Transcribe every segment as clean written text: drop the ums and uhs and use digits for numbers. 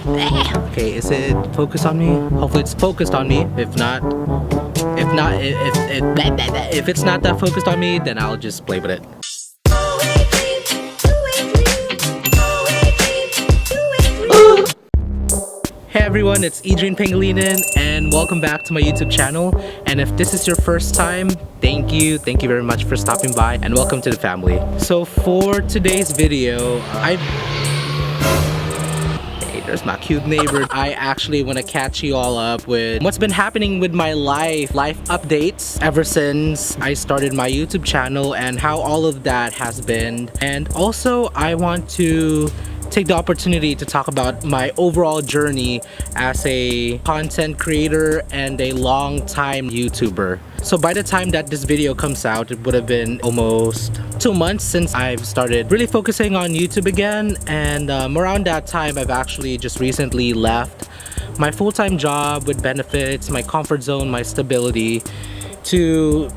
Okay, is it focused on me? Hopefully it's focused on me. If it's not that focused on me, then I'll just play with it. Hey everyone, it's Edrian Pangilinan and welcome back to my YouTube channel. And if this is your first time, thank you very much for stopping by and welcome to the family. So for today's video, hey, there's my cute neighbor. I actually want to catch you all up with what's been happening with my life updates ever since I started my YouTube channel and how all of that has been. And also I want to take the opportunity to talk about my overall journey as a content creator and a long-time YouTuber. So by the time that this video comes out, it would have been almost 2 months since I've started really focusing on YouTube again. And around that time, I've actually just recently left my full-time job with benefits, my comfort zone, my stability to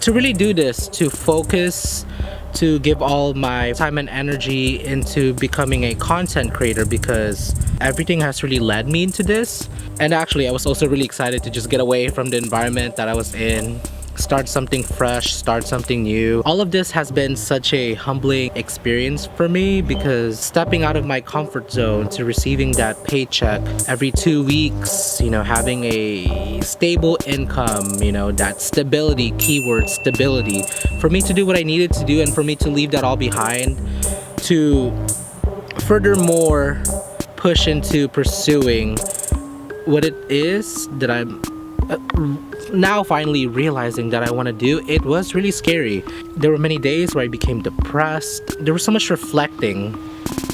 really do this, to focus, to give all my time and energy into becoming a content creator, because everything has really led me into this. And actually I was also really excited to just get away from the environment that I was in, start something fresh, start something new. All of this has been such a humbling experience for me, because stepping out of my comfort zone to receiving that paycheck every 2 weeks, you know, having a stable income, you know, that stability, keyword stability, for me to do what I needed to do and for me to leave that all behind, to furthermore push into pursuing what it is that I'm now finally realizing that I want to do. It was really scary. There were many days where I became depressed. There was so much reflecting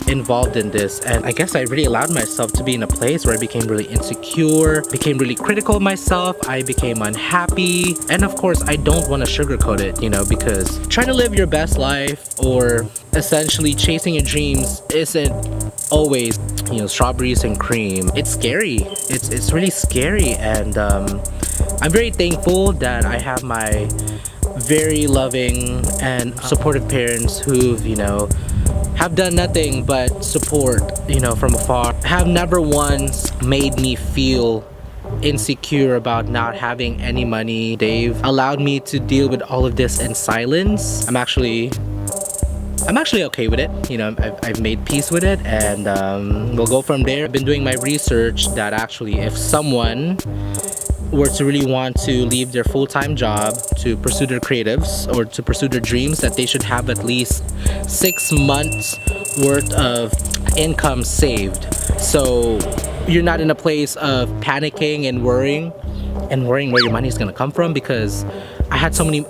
involved in this, and I guess I really allowed myself to be in a place where I became really insecure, became really critical of myself, I became unhappy. And of course I don't want to sugarcoat it, you know, because trying to live your best life or essentially chasing your dreams isn't always, you know, strawberries and cream. It's scary. It's really scary. And I'm very thankful that I have my very loving and supportive parents who've, you know, have done nothing but support, you know, from afar. Have never once made me feel insecure about not having any money. They've allowed me to deal with all of this in silence. I'm actually okay with it. You know, I've made peace with it, and we'll go from there. I've been doing my research that actually if someone were to really want to leave their full-time job to pursue their creatives or to pursue their dreams, that they should have at least 6 months worth of income saved. So you're not in a place of panicking and worrying where your money is gonna come from, because I had so many,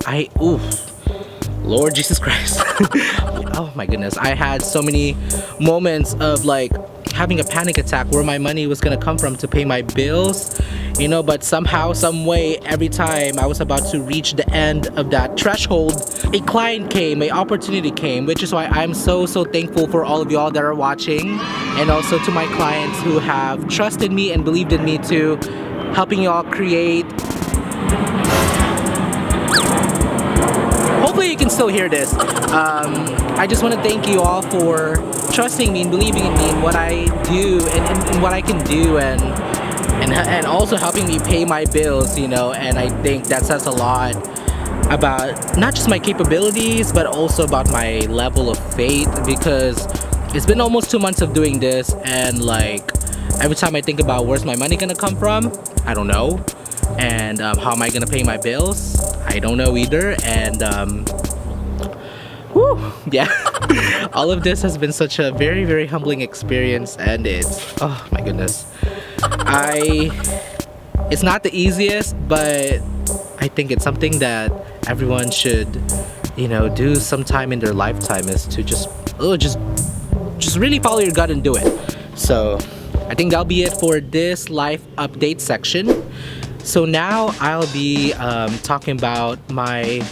Lord Jesus Christ. Oh my goodness, I had so many moments of like having a panic attack where my money was gonna come from to pay my bills, you know. But somehow, some way, every time I was about to reach the end of that threshold, a client came, an opportunity came, which is why I'm so thankful for all of y'all that are watching, and also to my clients who have trusted me and believed in me to helping y'all create. Hopefully you can still hear this. I just want to thank you all for trusting me and believing in me and what I do and what I can do, and also helping me pay my bills, you know. And I think that says a lot about not just my capabilities but also about my level of faith, because it's been almost 2 months of doing this, and like every time I think about where's my money gonna come from, I don't know. And how am I gonna pay my bills? I don't know either. And yeah. All of this has been such a very humbling experience, and it's, oh my goodness, it's not the easiest, but I think it's something that everyone should, you know, do sometime in their lifetime, is to just really follow your gut and do it. So I think that'll be it for this life update section. So now I'll be talking about my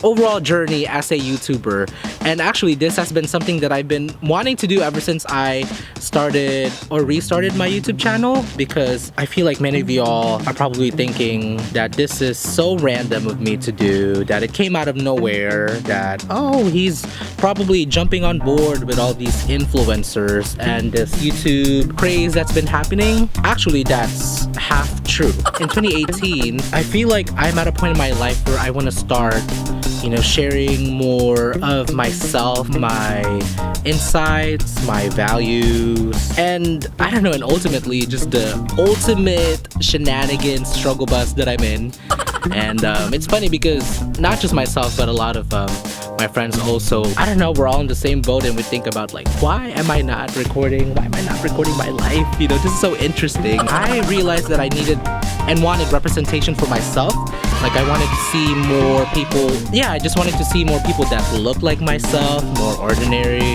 overall journey as a YouTuber And actually, this has been something that I've been wanting to do ever since I started or restarted my YouTube channel, because I feel like many of y'all are probably thinking that this is so random of me to do, that it came out of nowhere, that, oh, he's probably jumping on board with all these influencers and this YouTube craze that's been happening. Actually, that's half true. In 2018, I feel like I'm at a point in my life where I want to start, you know, sharing more of myself, my insights, my values, and I don't know, and ultimately just the ultimate shenanigans struggle bus that I'm in. And it's funny because not just myself, but a lot of my friends also, I don't know, we're all in the same boat, and we think about like, why am I not recording? Why am I not recording my life? You know, this is so interesting. I realized that I needed and wanted representation for myself. Like, I wanted to see more people, yeah, I just wanted to see more people that look like myself, more ordinary,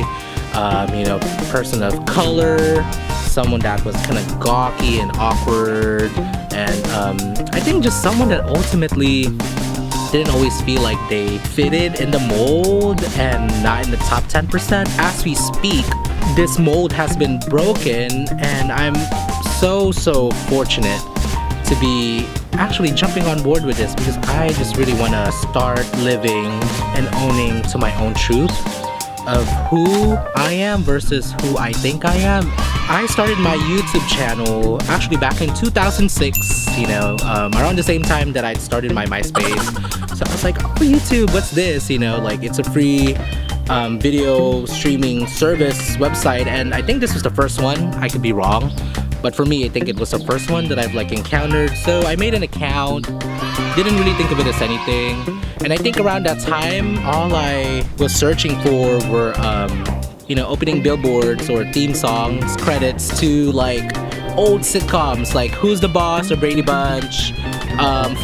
you know, person of color, someone that was kind of gawky and awkward, and I think just someone that ultimately didn't always feel like they fitted in the mold and not in the top 10%. As we speak, this mold has been broken, and I'm so fortunate to be actually jumping on board with this, because I just really want to start living and owning to my own truth of who I am versus who I think I am. I started my YouTube channel actually back in 2006, you know, around the same time that I started my MySpace. So I was like, oh, YouTube, what's this? You know, like, it's a free video streaming service website, and I think this was the first one. I could be wrong, but for me, I think it was the first one that I've like encountered. So I made an account, didn't really think of it as anything, and I think around that time, all I was searching for were you know, opening billboards or theme songs, credits to like old sitcoms like Who's the Boss or Brady Bunch,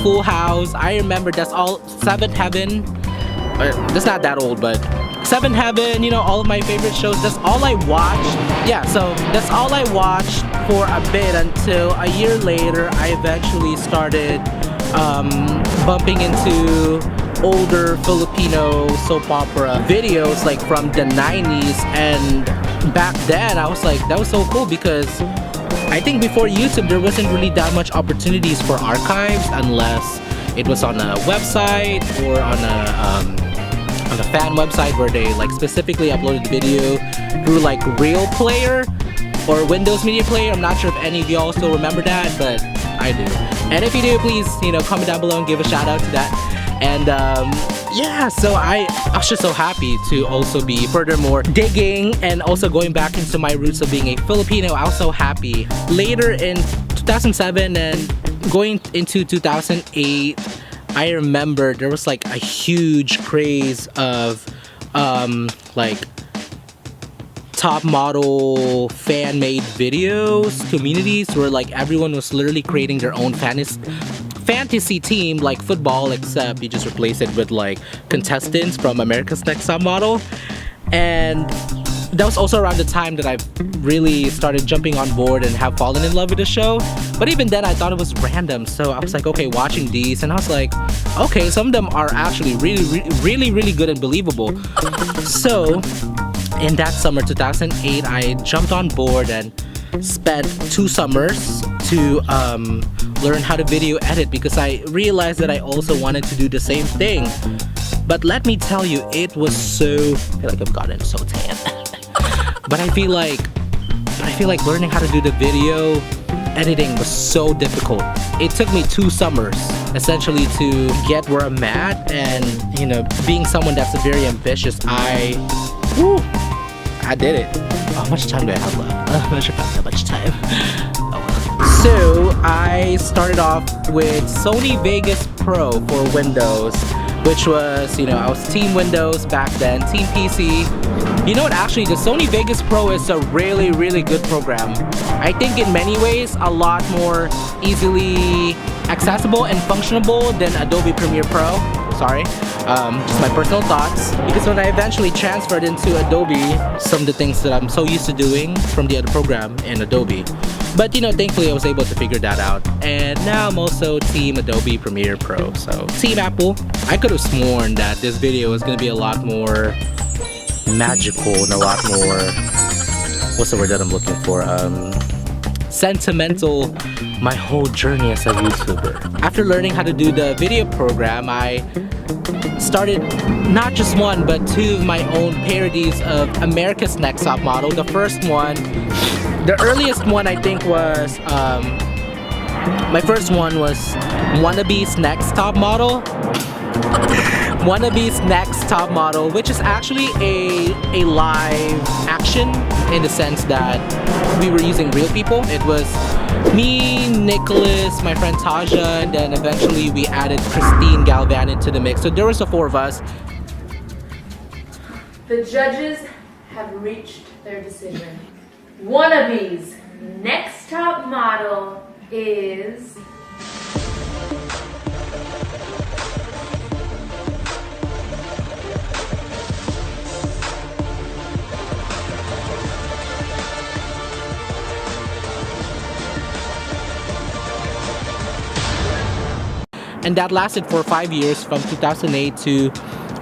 Full House. I remember that's all, Seventh Heaven. That's not that old, but Seventh Heaven, you know, all of my favorite shows. That's all I watched. Yeah, so that's all I watched for a bit until a year later I eventually started bumping into older Filipino soap opera videos like from the 90s, and back then I was like, that was so cool, because I think before YouTube there wasn't really that much opportunities for archives unless it was on a website or on a fan website where they like specifically uploaded the video through like Real Player or Windows Media Player. I'm not sure if any of y'all still remember that, but I do. And if you do, please, you know, comment down below and give a shout out to that. And yeah, so I was just so happy to also be furthermore digging and also going back into my roots of being a Filipino. I was so happy. Later in 2007 and going into 2008, I remember there was like a huge craze of like top model fan-made videos, communities where like everyone was literally creating their own fantasy team like football, except you just replace it with like contestants from America's Next Top Model. And that was also around the time that I really started jumping on board and have fallen in love with the show. But even then I thought it was random, so I was like, okay, watching these, and I was like, okay, some of them are actually really good and believable. So in that summer 2008, I jumped on board and spent 2 summers to learn how to video edit, because I realized that I also wanted to do the same thing. But let me tell you, it was so, I feel like I've gotten so tan. But I feel like learning how to do the video editing was so difficult. It took me 2 summers essentially to get where I'm at, and you know, being someone that's very ambitious, I did it. How much time do I have left? I'm not sure if I have that much time. Oh well. So I started off with Sony Vegas Pro for Windows, which was, you know, I was Team Windows back then, Team PC. You know what, actually, the Sony Vegas Pro is a really good program. I think in many ways a lot more easily accessible and functionable than Adobe Premiere Pro. Sorry, just my personal thoughts. Because when I eventually transferred into Adobe, some of the things that I'm so used to doing from the other program in Adobe But you know, thankfully I was able to figure that out. And now I'm also Team Adobe Premiere Pro. So Team Apple. I could have sworn that this video was gonna be a lot more magical and a lot more, what's the word that I'm looking for? Sentimental. My whole journey as a YouTuber. After learning how to do the video program, I started not just one but two of my own parodies of America's Next Top Model. The first one, the earliest one I think was, my first one was Wannabe's Next Top Model. Wannabe's Next Top Model, which is actually a live action in the sense that we were using real people. It was me, Nicholas, my friend Taja, and then eventually we added Christine Galvan into the mix. So there was the four of us. The judges have reached their decision. Wannabe's Next Top Model is... And that lasted for 5 years, from 2008 to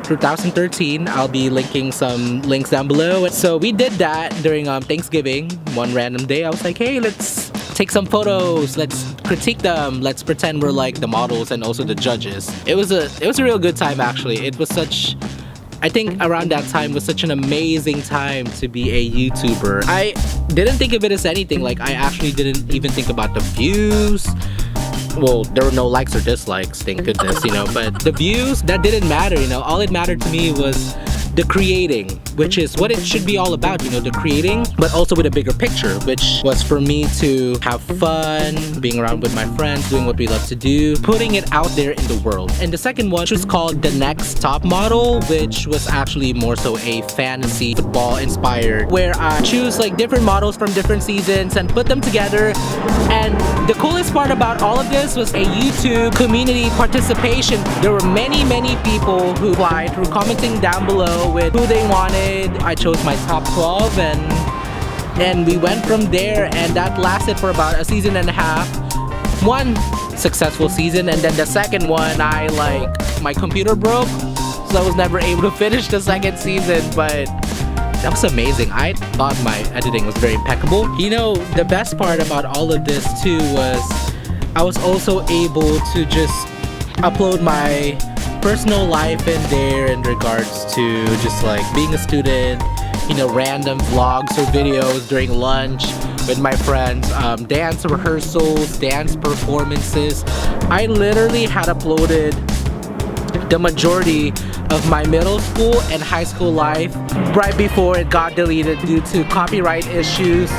2013. I'll be linking some links down below. So we did that during Thanksgiving. One random day I was like, hey, let's take some photos, let's critique them, let's pretend we're like the models and also the judges. It was a real good time actually. It was such, I think around that time was such an amazing time to be a YouTuber. I didn't think of it as anything. Like, I actually didn't even think about the views. Well, there were no likes or dislikes, thank goodness, you know, but the views, that didn't matter, you know. All it mattered to me was the creating, which is what it should be all about, you know, the creating, but also with a bigger picture, which was for me to have fun, being around with my friends, doing what we love to do, putting it out there in the world. And the second one was called The Next Top Model, which was actually more so a fantasy football inspired, where I choose like different models from different seasons and put them together. And the coolest part about all of this was a YouTube community participation. There were many people who applied through commenting down below with who they wanted. I chose my top 12 and we went from there, and that lasted for about a season and a half. One successful season, and then the second one, my computer broke, so I was never able to finish the second season, but that was amazing. I thought my editing was very impeccable. You know, the best part about all of this too was I was also able to just upload my personal life in there in regards to just like being a student, you know, random vlogs or videos during lunch with my friends, dance rehearsals, dance performances. I literally had uploaded the majority of my middle school and high school life right before it got deleted due to copyright issues,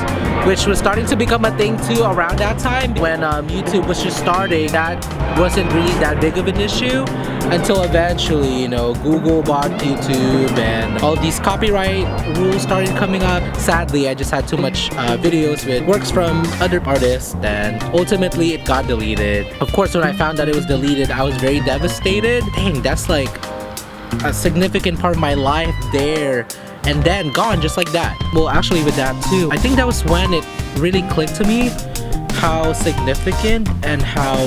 which was starting to become a thing too around that time when YouTube was just starting. That wasn't really that big of an issue until eventually, you know, Google bought YouTube and all these copyright rules started coming up. Sadly, I just had too much videos with works from other artists, and ultimately it got deleted. Of course, when I found that it was deleted, I was very devastated. Dang, that's like a significant part of my life there and then gone just like that. Well, actually with that too, I think that was when it really clicked to me how significant and how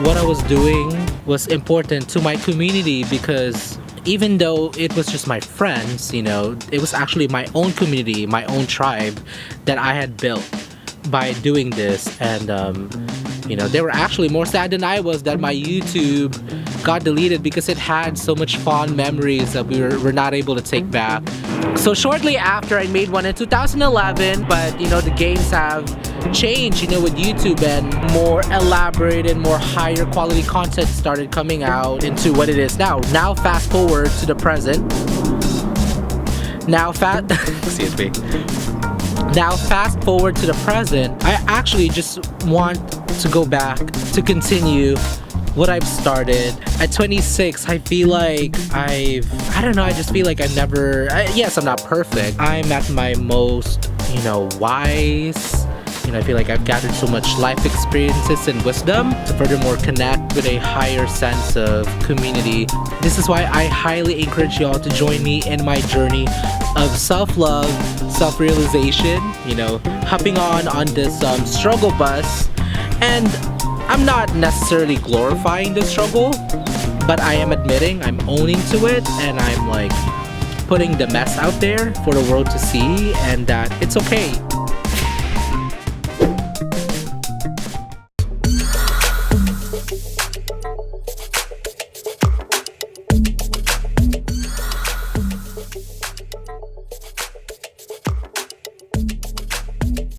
what I was doing was important to my community, because even though it was just my friends, you know, it was actually my own community, my own tribe that I had built by doing this. And you know, they were actually more sad than I was that my YouTube got deleted, because it had so much fond memories that we're not able to take back. So shortly after, I made one in 2011, but you know, the games have changed, you know, with YouTube, and more elaborate and more higher quality content started coming out into what it is now. Now fast forward to the present. Excuse me. Now fast forward to the present, I actually just want to go back to continue what I've started. At 26, I feel like I just feel like I've never, yes, I'm not perfect. I'm at my most, you know, wise, You know, I feel like I've gathered so much life experiences and wisdom to furthermore connect with a higher sense of community. This is why I highly encourage y'all to join me in my journey of self-love, self-realization, you know, hopping on this struggle bus. And I'm not necessarily glorifying the struggle, but I am admitting, I'm owning to it, and I'm like putting the mess out there for the world to see, and that it's okay.